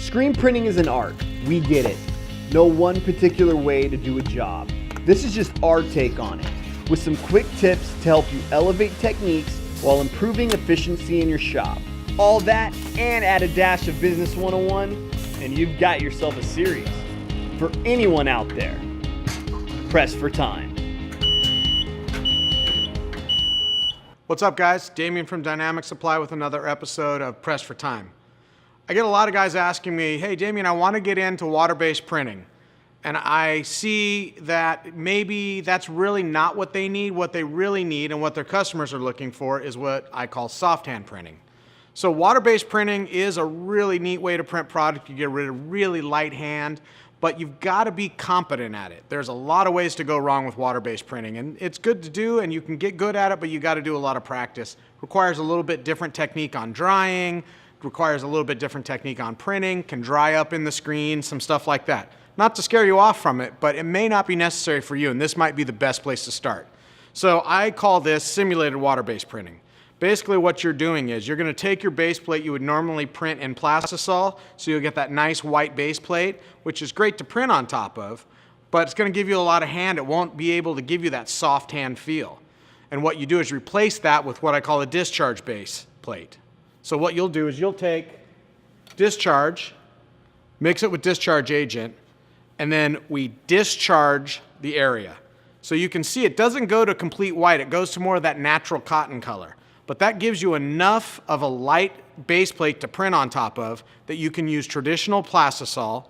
Screen printing is an art. We get it. No one particular way to do a job. This is just our take on it, with some quick tips to help you elevate techniques while improving efficiency in your shop. All that and add a dash of Business 101, and you've got yourself a series. For anyone out there, press for time. What's up, guys? Damien from Dynamic Supply with another episode of Press for Time. I get a lot of guys asking me, hey Damien, I want to get into water-based printing. And I see that maybe that's really not what they need. What they really need and what their customers are looking for is what I call soft hand printing. So water-based printing is a really neat way to print product. You get rid of really light hand, but you've got to be competent at it. There's a lot of ways to go wrong with water-based printing, and it's good to do and you can get good at it, but you got to do a lot of practice. Requires a little bit different technique on drying, requires a little bit different technique on printing, can dry up in the screen, some stuff like that. Not to scare you off from it, but it may not be necessary for you, and this might be the best place to start. So I call this simulated water-based printing. Basically what you're doing is you're going to take your base plate you would normally print in plastisol, so you'll get that nice white base plate, which is great to print on top of, but it's going to give you a lot of hand. It won't be able to give you that soft hand feel. And what you do is replace that with what I call a discharge base plate. So what you'll do is you'll take discharge, mix it with discharge agent, and then we discharge the area. So you can see it doesn't go to complete white, it goes to more of that natural cotton color. But that gives you enough of a light base plate to print on top of that you can use traditional plastisol,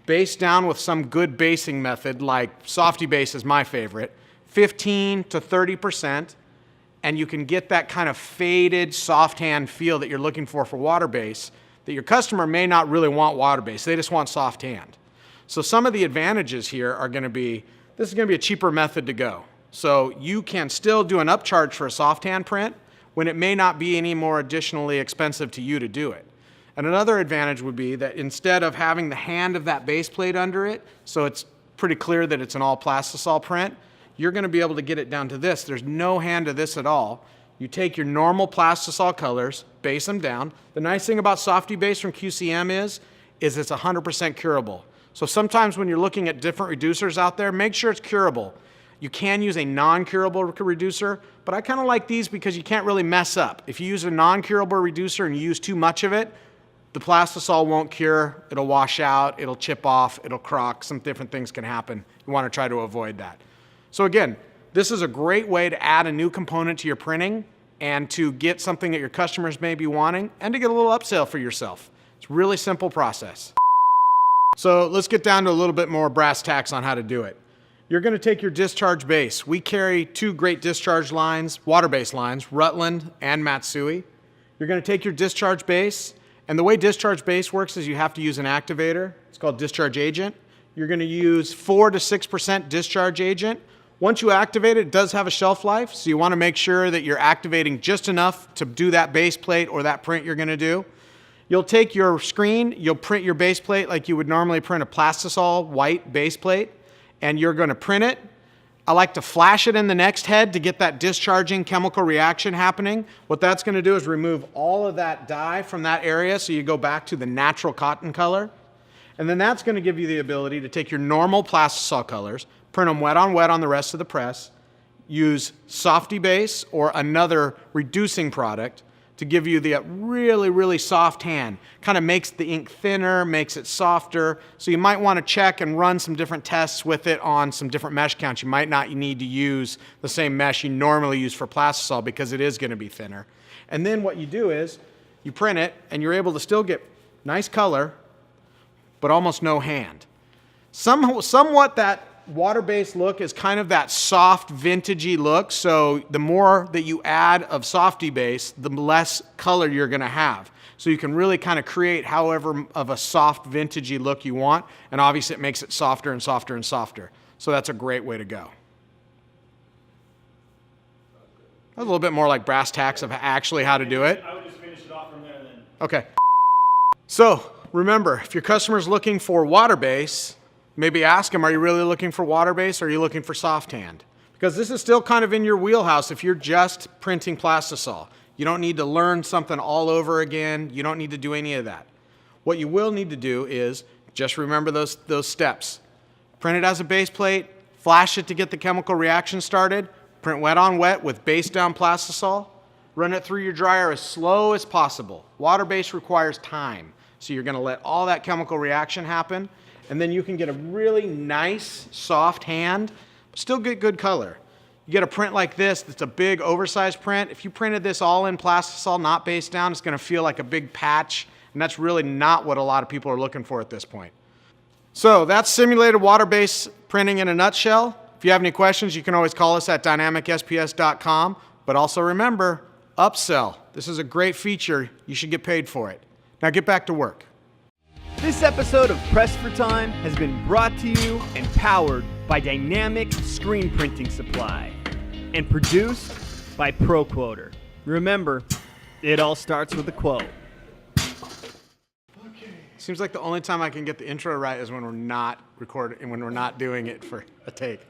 base down with some good basing method like Softy Base is my favorite, 15 to 30%, and you can get that kind of faded soft hand feel that you're looking for water base that your customer may not really want water base, they just want soft hand. So some of the advantages here are going to be, this is going to be a cheaper method to go. So you can still do an upcharge for a soft hand print when it may not be any more additionally expensive to you to do it. And another advantage would be that instead of having the hand of that base plate under it, so it's pretty clear that it's an all plastisol print, you're going to be able to get it down to this. There's no hand to this at all. You take your normal plastisol colors, base them down. The nice thing about Softy Base from QCM is it's 100% curable. So sometimes when you're looking at different reducers out there, make sure it's curable. You can use a non-curable reducer, but I kind of like these because you can't really mess up. If you use a non-curable reducer and you use too much of it, the plastisol won't cure, it'll wash out, it'll chip off, it'll crock, some different things can happen. You want to try to avoid that. So again, this is a great way to add a new component to your printing and to get something that your customers may be wanting and to get a little upsell for yourself. It's a really simple process. So let's get down to a little bit more brass tacks on how to do it. You're going to take your discharge base. We carry two great discharge lines, water-based lines, Rutland and Matsui. You're going to take your discharge base, and the way discharge base works is you have to use an activator. It's called discharge agent. You're going to use 4 to 6% discharge agent. Once you activate it, it does have a shelf life, so you want to make sure that you're activating just enough to do that base plate or that print you're going to do. You'll take your screen, you'll print your base plate like you would normally print a plastisol white base plate, and you're going to print it. I like to flash it in the next head to get that discharging chemical reaction happening. What that's going to do is remove all of that dye from that area so you go back to the natural cotton color. And then that's going to give you the ability to take your normal plastisol colors, print them wet on the rest of the press, use Softy Base or another reducing product to give you the really, really soft hand. Kind of makes the ink thinner, makes it softer. So you might want to check and run some different tests with it on some different mesh counts. You might not need to use the same mesh you normally use for plastisol because it is going to be thinner. And then what you do is you print it and you're able to still get nice color, but almost no hand. Somewhat that water-based look is kind of that soft vintagey look, so the more that you add of Softy Base, the less color you're going to have. So you can really kind of create however of a soft vintagey look you want, and obviously it makes it softer and softer and softer. So that's a great way to go. A little bit more like brass tacks of actually how to do it. I would just finish it off from there then. Okay. So remember, if your customer's looking for water base, maybe ask them, are you really looking for water base or are you looking for soft hand? Because this is still kind of in your wheelhouse if you're just printing plastisol. You don't need to learn something all over again. You don't need to do any of that. What you will need to do is just remember those steps. Print it as a base plate, flash it to get the chemical reaction started, print wet on wet with base down plastisol, run it through your dryer as slow as possible. Water-based requires time, so you're going to let all that chemical reaction happen, and then you can get a really nice, soft hand, but still get good color. You get a print like this that's a big, oversized print. If you printed this all in plastisol, not base down, it's going to feel like a big patch, and that's really not what a lot of people are looking for at this point. So that's simulated water-based printing in a nutshell. If you have any questions, you can always call us at dynamicsps.com, but also remember, upsell. This is a great feature. You should get paid for it. Now get back to work. This episode of Press for Time has been brought to you and powered by Dynamics Screen Printing Supply and produced by ProQuoter. Remember, it all starts with a quote. Seems like the only time I can get the intro right is when we're not recording and when we're not doing it for a take.